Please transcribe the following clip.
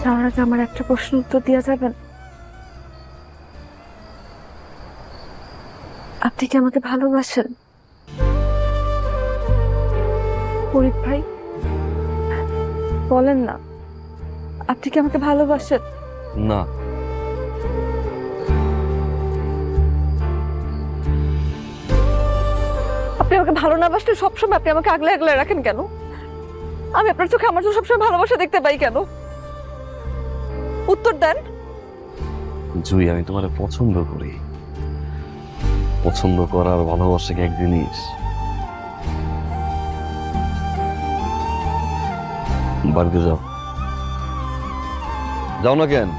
যাওয়ার আগে আমার একটা প্রশ্ন উত্তর দেওয়া যাবেন? আপনি কি আমাকে ভালোবাসেন ফরিদ ভাই? বলেন না, আপনি কি আমাকে ভালোবাসেন? না। আপনি আমাকে ভালো না বাসলে সবসময় আপনি আমাকে আগলে আগলে রাখেন কেন? আমি আপনার চোখে আমার চোখে সবসময় ভালোবাসা দেখতে পাই কেন? উত্তর দেন। জুই, আমি তোমার পছন্দ করি। পছন্দ করার ভালোবাসা কি এক জিনিস? বাড়িতে যাও। যাও না কেন?